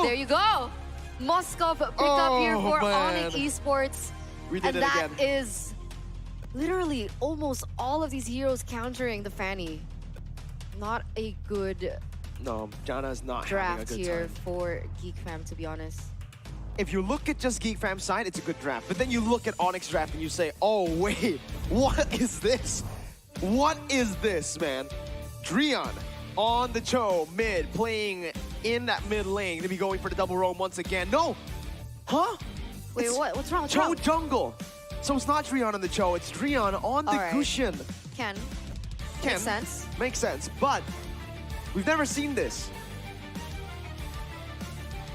There you go. Moskov pick up here for ONIC Esports. We did and it again. that is literally almost all of these heroes countering the Fanny. Not a good No, Jana's not having a draft good here time. for GEEK fam, to be honest. If you look at just GEEK Fam's side, it's a good draft. But then you look at ONIC's draft and you say, oh wait, what is this? What is this, man? Dreon on the Cho mid, playing in that mid lane to be going for the double roam once again. No! Huh? Wait, It's what? What's wrong? What's Cho wrong? jungle. So it's not Dreon on the Cho, it's Dreon on the Alright. Gusion. Ken. Ken, Makes sense. Makes sense, but we've never seen this.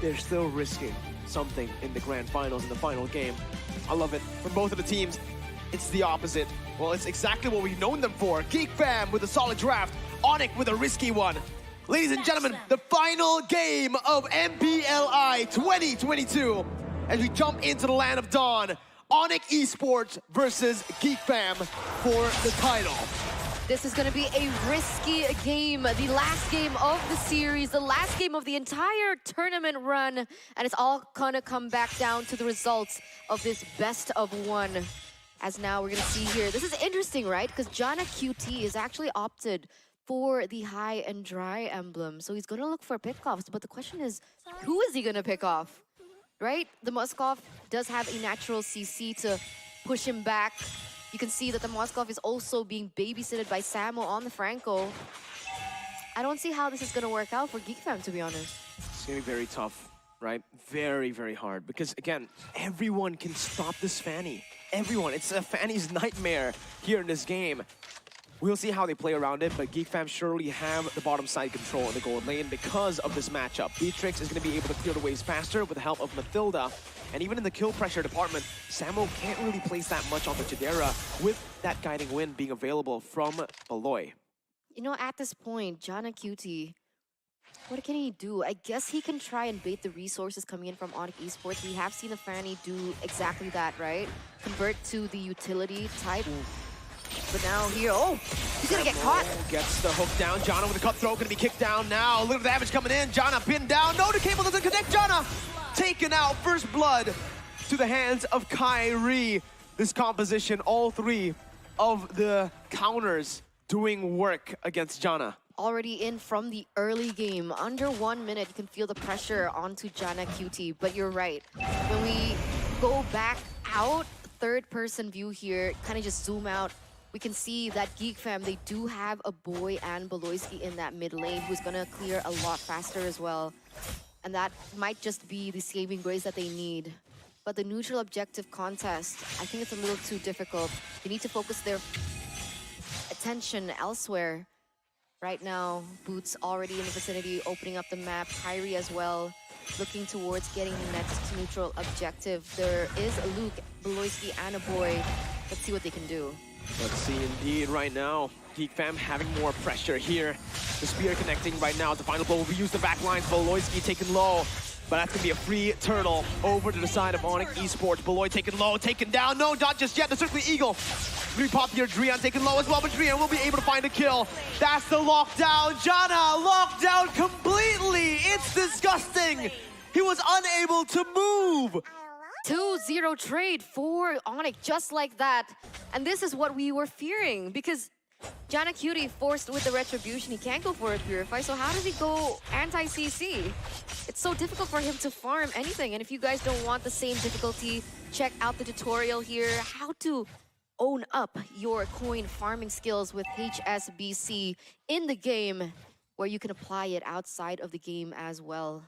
They're still risking something in the grand finals, in the final game. I love it. From both of the teams, it's the opposite. Well, it's exactly what we've known them for. GEEK Fam with a solid draft, ONIC with a risky one. Ladies and gentlemen, the final game of MPLI 2022 as we jump into the land of dawn. ONIC Esports versus GEEK Fam for the title. This is going to be a risky game, the last game of the series, the last game of the entire tournament run, and it's all going to come back down to the results of this best of one. As now we're going to see here, this is interesting, right? Because Jana QT is actually opted for the high and dry emblem, so he's going to look for pickoffs, but the question is, who is he going to pick off, right? The Moskov does have a natural CC to push him back. You can see that the Moskov is also being babysitted by Samo on the Franco. I don't see how this is going to work out for GEEK Fam, to be honest. It's going to be very tough, right? Very, very hard. Because, again, everyone can stop this Fanny. Everyone. It's a Fanny's nightmare here in this game. We'll see how they play around it, but GEEK Fam surely have the bottom side control in the gold lane because of this matchup. Beatrix is going to be able to clear the waves faster with the help of Mathilda. And even in the kill pressure department, Samo can't really place that much on the Chidera with that guiding wind being available from Aloy. You know, at this point, Jana QT, what can he do? I guess he can try and bait the resources coming in from ONIC Esports. We have seen the Fanny do exactly that, right? Convert to the utility type. But now here, oh, he's gonna get caught. Gets the hook down. Jana with a cutthroat, gonna be kicked down now. Look at the damage coming in. Jana pinned down. No, the cable doesn't connect. Jana taken out. First blood to the hands of Kyrie. This composition, all three of the counters doing work against Jana. Already in from the early game. Under 1 minute, you can feel the pressure onto Jana QT. But you're right. When we go back out, third person view here, kind of just zoom out, we can see that GEEK Fam, they do have a boy and Beloyski in that mid lane who's gonna clear a lot faster as well. And that might just be the saving grace that they need. But the neutral objective contest, I think it's a little too difficult. They need to focus their attention elsewhere. Right now, Boots already in the vicinity, opening up the map. Kyrie as well, looking towards getting the next neutral objective. There is a Luke, Beloyski, and a boy. Let's see what they can do. Let's see indeed right now. GEEK Fam having more pressure here. The spear connecting right now. The final blow will use the back lines. Beloyski taken low. But that's going to be a free turtle over to the side of ONIC Esports. Beloy taken low, taken down. No, not just yet. The Circling Eagle. Really pop here. Dreon taken low as well, but Dreon will be able to find a kill. That's the lockdown. Jana locked down completely. It's disgusting. He was unable to move. 2-0 trade for ONIC, just like that. And this is what we were fearing, because Jana QT forced with the retribution, he can't go for a purify, so how does he go anti-CC? It's so difficult for him to farm anything, and if you guys don't want the same difficulty, check out the tutorial here, how to own up your coin farming skills with HSBC in the game, where you can apply it outside of the game as well.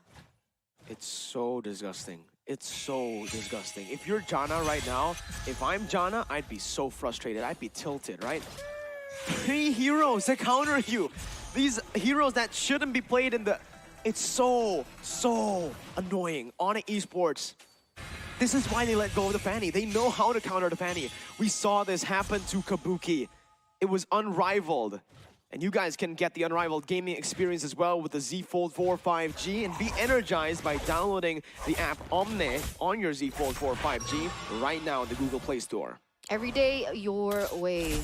It's so disgusting. It's so disgusting. If you're Jana right now, if I'm Jana, I'd be so frustrated. I'd be tilted, right? 3 heroes that counter you. These heroes that shouldn't be played in the... It's so annoying. ONIC Esports. This is why they let go of the Fanny. They know how to counter the Fanny. We saw this happen to Kabuki. It was unrivaled. And you guys can get the unrivaled gaming experience as well with the Z Fold 4 5G and be energized by downloading the app Omne on your Z Fold 4 5G right now in the Google Play Store. Every day, your way.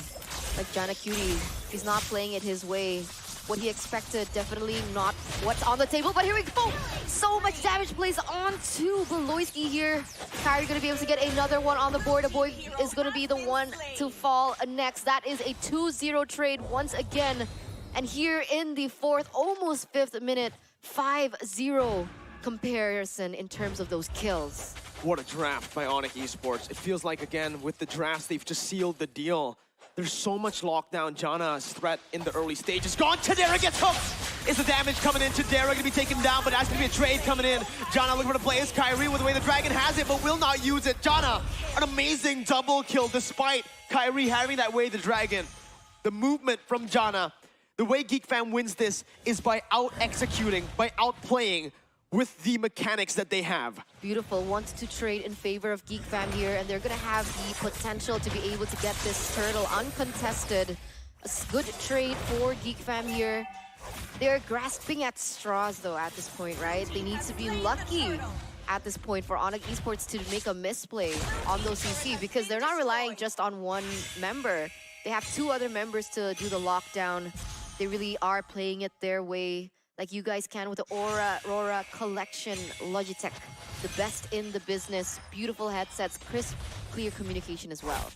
Like Jana QT, he's not playing it his way. what he expected. Definitely not what's on the table, but here we go. So much damage plays onto Beloyski here. Kyrie gonna be able to get another one on the board. A boy is gonna be the one to fall next. That is a 2-0 trade once again. And here in the fourth, almost fifth minute, 5-0 comparison in terms of those kills. What a draft by ONIC Esports. It feels like, again, with the drafts, they've just sealed the deal. There's so much lockdown. Jana's threat in the early stages gone. Chidera gets hooked. Is the damage coming in? Chidera gonna be taken down, but that's gonna be a trade coming in. Jana looking for the play. Is Kyrie with the way the Dragon has it, but will not use it. Jana, an amazing double kill despite Kyrie having that way the Dragon. The movement from Jana, the way GEEK Fam wins this is by out-executing, by outplaying with the mechanics that they have. Beautiful. Wants to trade in favor of GEEK Fam here, and they're gonna have the potential to be able to get this turtle uncontested. A good trade for GEEK Fam here. They're grasping at straws though at this point, right? They need to be lucky at this point for ONIC Esports to make a misplay on those CC, because they're not relying just on one member. They have two other members to do the lockdown. They really are playing it their way, like you guys can with the Aurora Collection Logitech. The best in the business. Beautiful headsets, crisp, clear communication as well.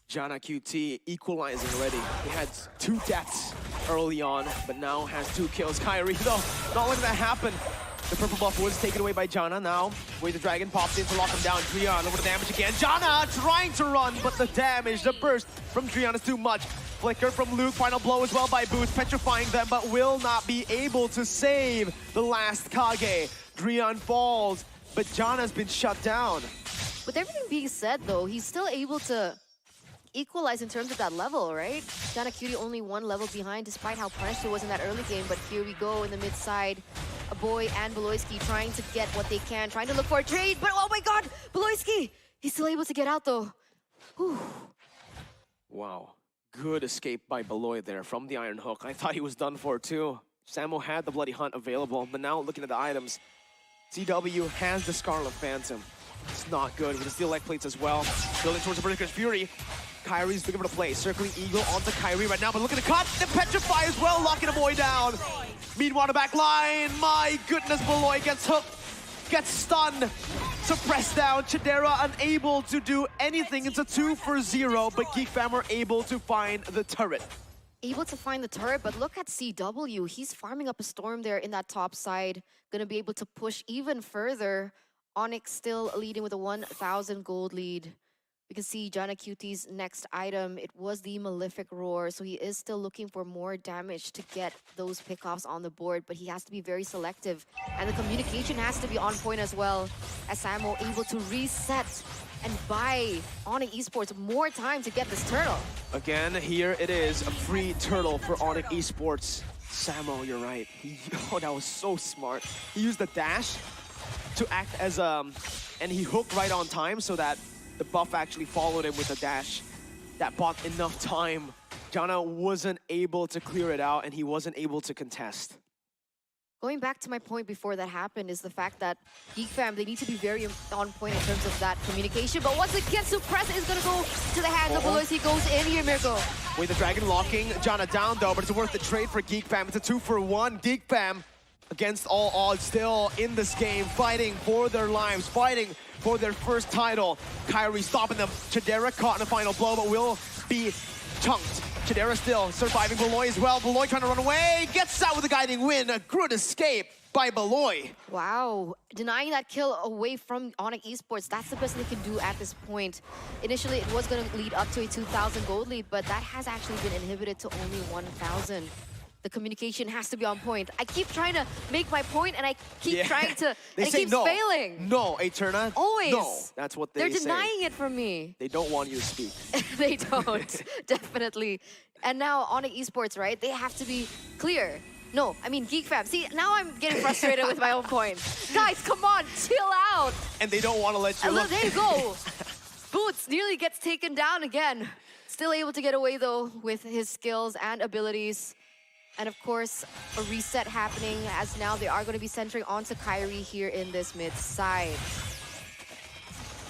Jana QT equalizing already. He had 2 deaths early on, but now has 2 kills. Kyrie, though, not letting that happen. The purple buff was taken away by Jana now. Where the Dragon pops in to lock him down. Drian over the damage again. Jana trying to run, but the damage, the burst from Drian is too much. Flicker from Luke, final blow as well by Boost, petrifying them, but will not be able to save the last Kage. Drian falls, but Jana's been shut down. With everything being said though, he's still able to equalize in terms of that level, right? Jana Cutie only 1 level behind despite how punished he was in that early game, but here we go in the mid side. A boy and Beloyski trying to get what they can, trying to look for a trade, but oh my god, Beloyski! He's still able to get out though. Whew. Wow. Good escape by Beloy there from the Iron Hook. I thought he was done for too. Samo had the Bloody Hunt available, but now looking at the items, CW has the Scarlet Phantom. It's not good with the steel leg plates as well. Building towards the Berserker's Fury. Kyrie's looking for the play. Circling Eagle onto Kyrie right now, but look at the cut. The Petrify as well, locking a boy down. Meanwhile, the back line. My goodness, Beloy gets hooked, gets stunned, suppressed down. Chidera unable to do anything. It's a 2-for-0, but GEEK Fam are able to find the turret. Able to find the turret, but look at CW. He's farming up a storm there in that top side. Gonna be able to push even further. ONIC still leading with a 1,000 gold lead. We can see Jana Cutie's next item. It was the Malefic Roar, so he is still looking for more damage to get those pickoffs on the board, but he has to be very selective. And the communication has to be on point as well, as Samo able to reset and buy ONIC Esports more time to get this turtle. Again, here it is, a free turtle for ONIC Esports. Samo, you're right. Oh, that was so smart. He used the dash to act as and he hooked right on time so that the buff actually followed him with a dash. That bought enough time. Jana wasn't able to clear it out, and he wasn't able to contest. Going back to my point before that happened is the fact that GEEK Fam, they need to be very on point in terms of that communication. But once it gets suppressed, it's going to go to the hands of Beloyski. Goes in here, Mirko. With the Dragon locking Jana down, though, but it's worth the trade for GEEK Fam. It's a 2-for-1. GEEK Fam, against all odds, still in this game, fighting for their lives, fighting for their first title. Kyrie stopping them. Chidera caught in the final blow, but will be chunked. Chidera still surviving Beloy as well. Beloy trying to run away, gets out with a guiding win. A good escape by Beloy. Wow, denying that kill away from ONIC Esports, that's the best they can do at this point. Initially, it was going to lead up to a 2,000 gold lead, but that has actually been inhibited to only 1,000. The communication has to be on point. I keep trying to make my point, and I keep trying to, and it keeps failing. No, Eterna. Always. No, that's what They're say. denying it from me. They don't want you to speak. They don't, definitely. And now ONIC Esports, right? They have to be clear. No, I mean GEEK Fam. See, now I'm getting frustrated with my own point. Guys, come on, chill out. And they don't want to let you look. There you go. Boots nearly gets taken down again. Still able to get away though with his skills and abilities. And of course, a reset happening as now they are going to be centering onto Kyrie here in this mid side.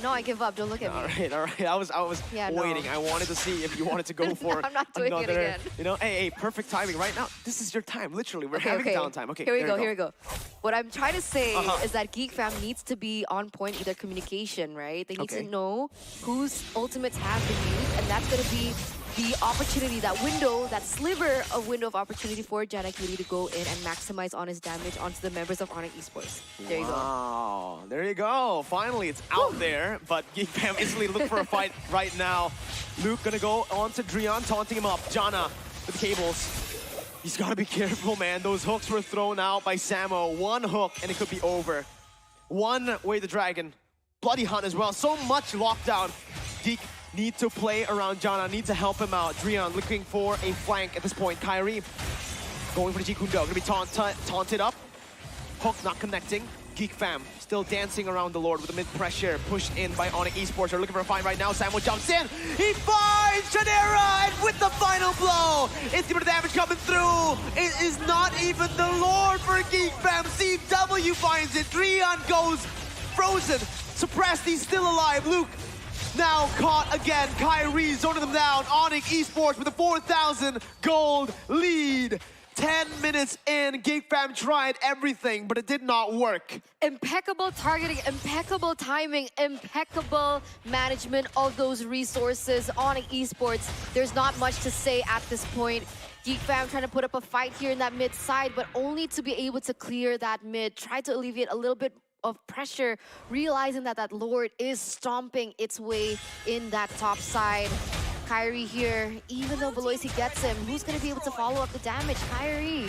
No, I give up. Don't look at me. All right. I was Yeah, no. waiting. I wanted to see if you wanted to go for I'm not doing it another. again. You know, hey, perfect timing right now. This is your time. Literally, we're having downtime. Okay, Here we there go. you Here we go. What I'm trying to say Uh-huh. is that Geek Fam needs to be on point with their communication, right? They need Okay. to know whose ultimates have been used, and that's going to be the opportunity, that window, that sliver of window of opportunity for Jana Cutie to go in and maximize on his damage onto the members of ONIC Esports. There you go. Wow, there you go. Finally, it's out there, but Geek Fam instantly look for a fight right now. Luke gonna go on to Drian, taunting him up. Jana with cables. He's gotta be careful, man. Those hooks were thrown out by Samo. One hook, and it could be over. One way the dragon. Bloody Hunt as well. So much lockdown. Geek need to play around Jana, need to help him out. Drian looking for a flank at this point. Kyrie going for the Jikundo, gonna be taunted up. Hook not connecting. Geek Fam still dancing around the Lord with the mid-pressure pushed in by ONIC Esports. They're looking for a fight right now. Samuel jumps in. He finds Chadera, and with the final blow, it's the damage coming through. It is not even the Lord for Geek Fam. CW finds it. Drian goes frozen, suppressed. He's still alive. Luke now caught again. Kyrie zoning them down. ONIC Esports with a 4,000 gold lead. 10 minutes in, Geek Fam tried everything, but it did not work. Impeccable targeting, impeccable timing, impeccable management of those resources on Esports. There's not much to say at this point. Geek Fam trying to put up a fight here in that mid side, but only to be able to clear that mid, try to alleviate a little bit of pressure, realizing that that Lord is stomping its way in that top side. Kyrie here, even though Beloisi gets him, who's going to be able to follow up the damage? Kyrie,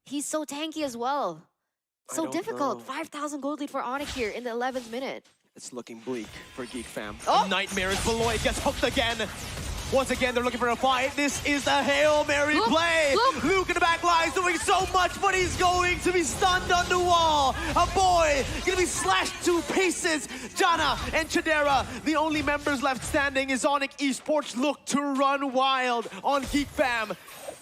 he's so tanky as well. So difficult. Know. 5,000 gold lead for ONIC here in the 11th minute. It's looking bleak for Geek Fam. Oh! Nightmare is Beloit gets hooked again. Once again, they're looking for a fight. This is the Hail Mary play. Luke in the back line is doing so much, but he's going to be stunned on the wall. A boy gonna be slashed to pieces. Jana and Chadera, the only members left standing, is ONIC Esports look to run wild on Geek Fam.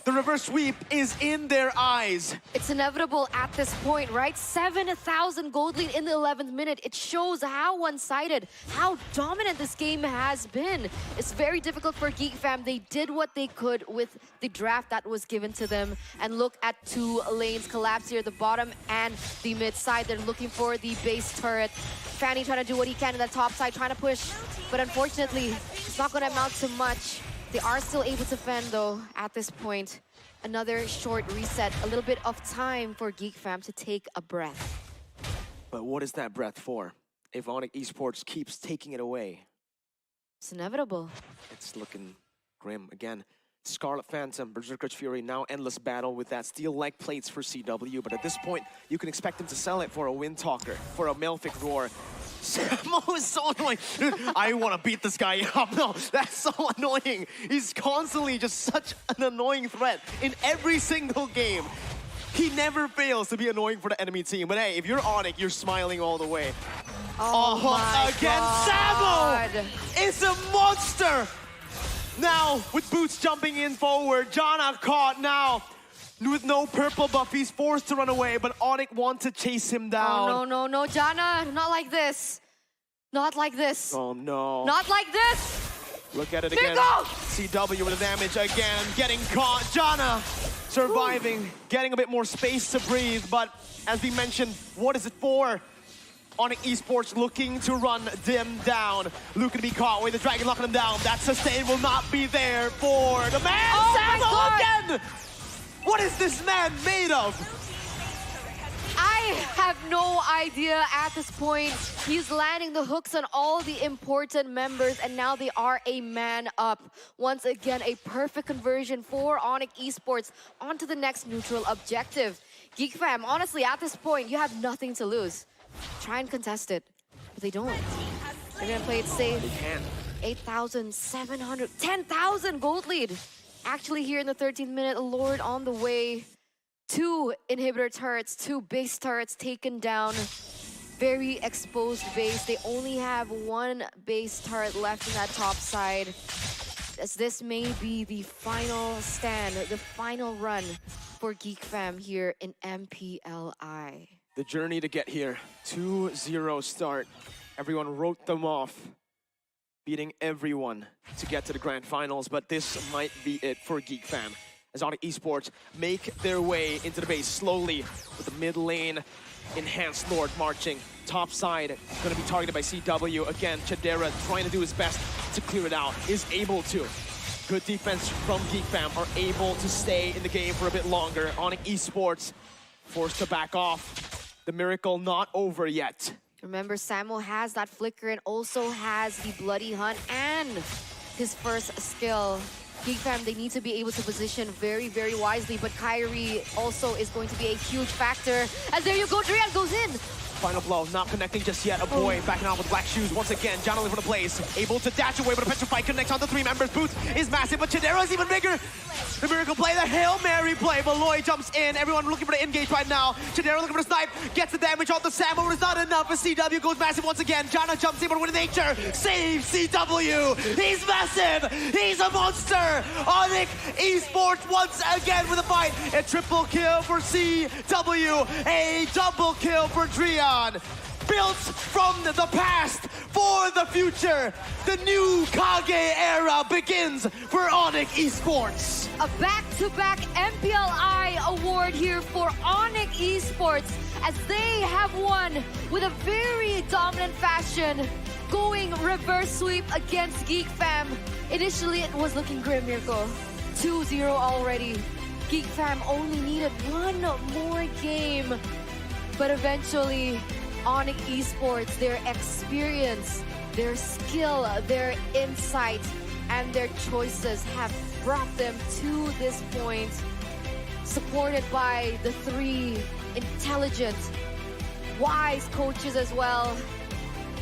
The reverse sweep is in their eyes. It's inevitable at this point, right? 7,000 gold lead in the 11th minute. It shows how one-sided, how dominant this game has been. It's very difficult for Geek Fam. They did what they could with the draft that was given to them. And look at two lanes collapse here, the bottom and the mid side. They're looking for the base turret. Fanny trying to do what he can in the top side, trying to push. But unfortunately, it's not going to amount to much. They are still able to fend though at this point. Another short reset, a little bit of time for Geek Fam to take a breath. But what is that breath for? If ONIC Esports keeps taking it away, It's inevitable. it's looking grim again. Scarlet Phantom, Berserker's Fury, now endless battle with that steel leg plates for CW, but at this point, you can expect them to sell it for a Wind Talker, for a Malefic Roar. Samo is so annoying. I want to beat this guy up. No, that's so annoying. He's constantly just such an annoying threat in every single game. He never fails to be annoying for the enemy team. But hey, if you're ONIC, you're smiling all the way. Oh my again, God. Samo is a monster. Now, with Boots jumping in forward, Jana caught now. With no purple buff, he's forced to run away, but ONIC wants to chase him down. Oh, no, Jana, not like this. Not like this. Oh no. Not like this. Look at it Here again. goes. CW with the damage again, getting caught. Jana surviving, getting a bit more space to breathe, but as we mentioned, what is it for? ONIC Esports looking to run them down. Luke can be caught with the dragon locking him down. That sustain will not be there for the man. Oh my Samo God. again! What is this man made of? I have no idea at this point. He's landing the hooks on all the important members, and now they are a man up. Once again, a perfect conversion for ONIC Esports onto the next neutral objective. Geek Fam, honestly, at this point, you have nothing to lose. Try and contest it, but they don't. They're gonna play it safe. They can. 8,700, 10,000 gold lead. Actually, here in the 13th minute, Lord on the way. 2 inhibitor turrets, 2 base turrets taken down. Very exposed base. They only have 1 base turret left in that top side. As this may be the final stand, the final run for Geek Fam here in MPLI. The journey to get here, 2-0 start. Everyone wrote them off, beating everyone to get to the grand finals, but this might be it for GEEK fam. As ONIC Esports make their way into the base slowly with the mid lane, Enhanced Lord marching. Top side gonna be targeted by CW. Again, Chadera trying to do his best to clear it out, is able to. Good defense from GEEK fam, are able to stay in the game for a bit longer. ONIC Esports forced to back off. The miracle not over yet. Remember, Samo has that flicker and also has the Bloody Hunt and his first skill. GEEK fam, they need to be able to position very, very wisely, but Kyrie also is going to be a huge factor. As there you go, Drian goes in. Final blow, not connecting just yet. A boy backing out with black shoes once again. Jana for the plays, able to dash away, but a petrified connects on the 3 members. Boots is massive, but Chidera is even bigger. The miracle play, the Hail Mary play. Malloy jumps in. Everyone looking for the engage right now. Chidera looking for the snipe, gets the damage on the Samo, but it's not enough. As CW goes massive once again. Jana jumps in, but with nature saves CW. He's massive. He's a monster. ONIC Esports once again with a fight. A triple kill for CW. A double kill for Drian. Built from the past for the future. The new Kage era begins for ONIC Esports. A back-to-back MPLI award here for ONIC Esports as they have won with a very dominant fashion, going reverse sweep against GEEK fam. Initially, it was looking grim, Mirko. 2-0 already. GEEK fam only needed one more game. But eventually, ONIC Esports, their experience, their skill, their insight, and their choices have brought them to this point. Supported by the 3 intelligent, wise coaches as well.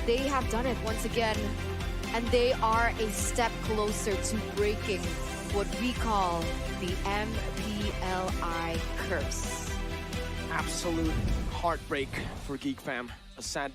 They have done it once again. And they are a step closer to breaking what we call the MPLI curse. Absolute heartbreak for GEEK fam. A sad